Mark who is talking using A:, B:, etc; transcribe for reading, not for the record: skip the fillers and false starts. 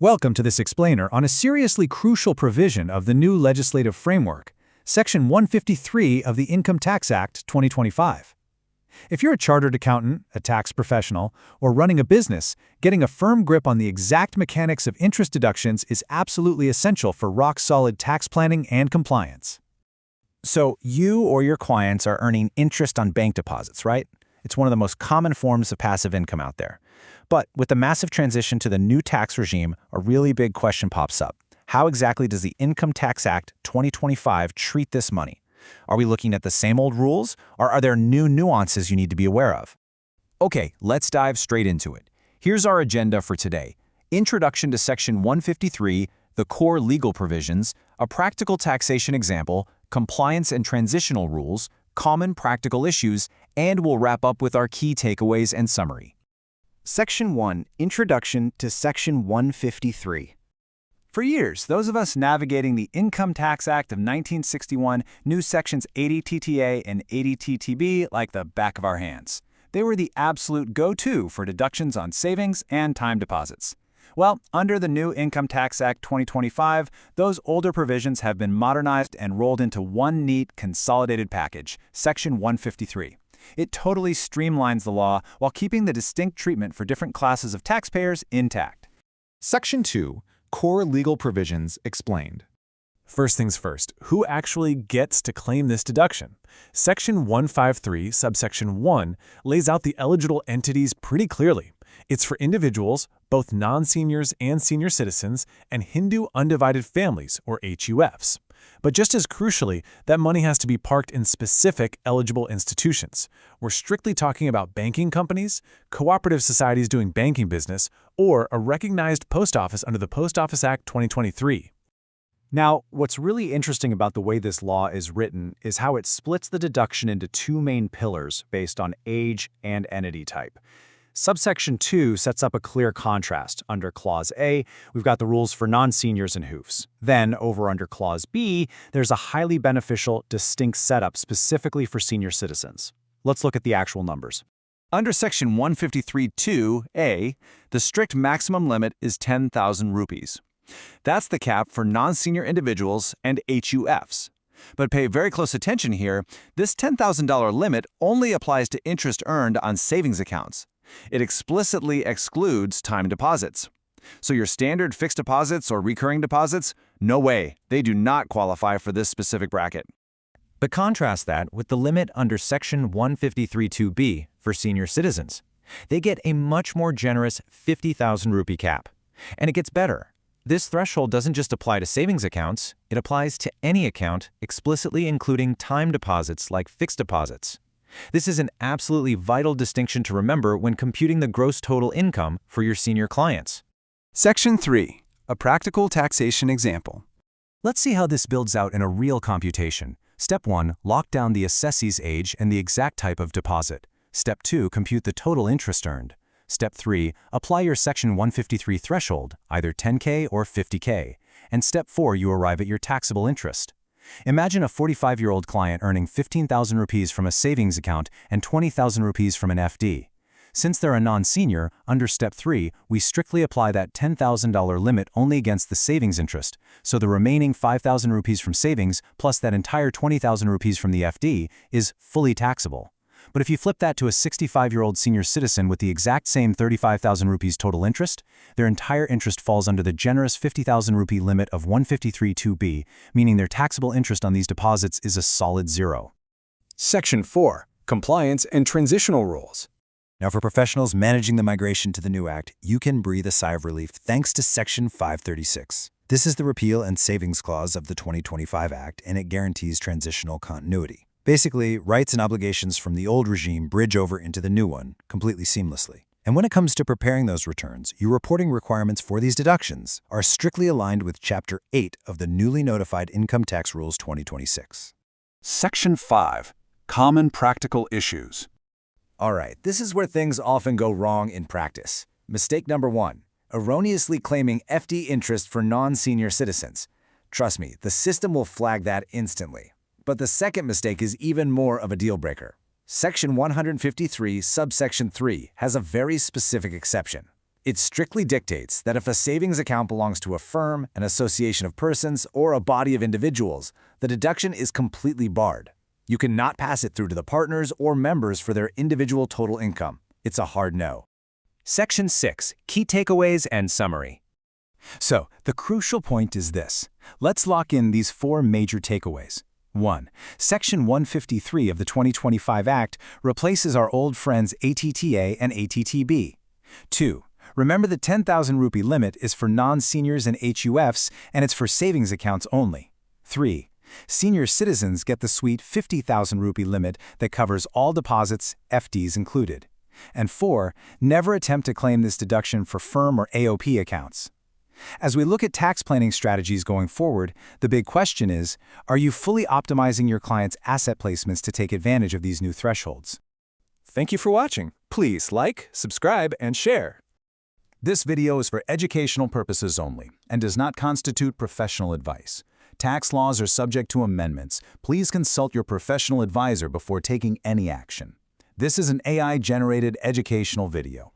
A: Welcome to this explainer on a seriously crucial provision of the new legislative framework, Section 153 of the Income Tax Act 2025. If you're a chartered accountant, a tax professional, or running a business, getting a firm grip on the exact mechanics of interest deductions is absolutely essential for rock-solid tax planning and compliance.
B: So you or your clients are earning interest on bank deposits, right? It's one of the most common forms of passive income out there. But with the massive transition to the new tax regime, a really big question pops up. How exactly does the Income Tax Act 2025 treat this money? Are we looking at the same old rules, or are there new nuances you need to be aware of?
C: Okay, let's dive straight into it. Here's our agenda for today. Introduction to Section 153, the core legal provisions, a practical taxation example, compliance and transitional rules, common practical issues, and we'll wrap up with our key takeaways and summary.
B: Section 1, Introduction to Section 153.
A: For years, those of us navigating the Income Tax Act of 1961 knew Sections 80 TTA and 80 TTB like the back of our hands. They were the absolute go-to for deductions on savings and time deposits. Well, under the new Income Tax Act 2025, those older provisions have been modernized and rolled into one neat, consolidated package, Section 153. It totally streamlines the law while keeping the distinct treatment for different classes of taxpayers intact.
D: Section 2, Core Legal Provisions Explained.
E: First things first, who actually gets to claim this deduction? Section 153, subsection 1, lays out the eligible entities pretty clearly. It's for individuals, both non-seniors and senior citizens, and Hindu undivided families, or HUFs. But just as crucially, that money has to be parked in specific eligible institutions. We're strictly talking about banking companies, cooperative societies doing banking business, or a recognized post office under the Post Office Act 2023.
A: Now, what's really interesting about the way this law is written is how it splits the deduction into two main pillars based on age and entity type. Subsection 2 sets up a clear contrast. Under Clause A, we've got the rules for non-seniors and HUFs. Then, over under Clause B, there's a highly beneficial, distinct setup specifically for senior citizens. Let's look at the actual numbers.
C: Under Section 153(2)(a), the strict maximum limit is 10,000 rupees. That's the cap for non-senior individuals and HUFs. But pay very close attention here, this $10,000 limit only applies to interest earned on savings accounts. It explicitly excludes time deposits. So your standard fixed deposits or recurring deposits, no way, they do not qualify for this specific bracket.
B: But contrast that with the limit under Section 153(2)(b for senior citizens. They get a much more generous 50,000 rupee cap. And it gets better. This threshold doesn't just apply to savings accounts, it applies to any account, explicitly including time deposits like fixed deposits. This is an absolutely vital distinction to remember when computing the gross total income for your senior clients.
F: Section 3, a practical taxation example.
A: Let's see how this builds out in a real computation. Step 1, lock down the assessee's age and the exact type of deposit. Step 2, compute the total interest earned. Step 3, apply your Section 153 threshold, either 10K or 50K. And Step 4, you arrive at your taxable interest. Imagine a 45-year-old client earning 15,000 rupees from a savings account and 20,000 rupees from an FD. Since they're a non-senior, under Step 3, we strictly apply that $10,000 limit only against the savings interest, so the remaining 5,000 rupees from savings plus that entire 20,000 rupees from the FD is fully taxable. But if you flip that to a 65-year-old senior citizen with the exact same 35,000 rupees total interest, their entire interest falls under the generous 50,000 rupee limit of 153(2)(b, meaning their taxable interest on these deposits is a solid zero.
G: Section 4, Compliance and Transitional Rules.
B: Now for professionals managing the migration to the new act, you can breathe a sigh of relief thanks to Section 536. This is the repeal and savings clause of the 2025 Act, and it guarantees transitional continuity. Basically, rights and obligations from the old regime bridge over into the new one, completely seamlessly. And when it comes to preparing those returns, your reporting requirements for these deductions are strictly aligned with Chapter 8 of the newly notified Income Tax Rules 2026.
G: Section 5, Common Practical Issues.
A: All right, this is where things often go wrong in practice. Mistake number 1, erroneously claiming FD interest for non-senior citizens. Trust me, the system will flag that instantly. But the second mistake is even more of a deal breaker. Section 153, subsection 3, has a very specific exception.
B: It strictly dictates that if a savings account belongs to a firm, an association of persons, or a body of individuals, the deduction is completely barred. You cannot pass it through to the partners or members for their individual total income. It's a hard no.
A: Section 6. Key takeaways and summary. So, the crucial point is this. Let's lock in these 4 major takeaways. 1. Section 153 of the 2025 Act replaces our old friends ATTA and ATTB. 2. Remember the 10,000 rupee limit is for non-seniors and HUFs, and it's for savings accounts only. 3. Senior citizens get the sweet 50,000 rupee limit that covers all deposits, FDs included. And 4. Never attempt to claim this deduction for firm or AOP accounts. As we look at tax planning strategies going forward, the big question is, are you fully optimizing your client's asset placements to take advantage of these new thresholds?
E: Thank you for watching. Please like, subscribe, and share.
A: This video is for educational purposes only and does not constitute professional advice. Tax laws are subject to amendments. Please consult your professional advisor before taking any action. This is an AI-generated educational video.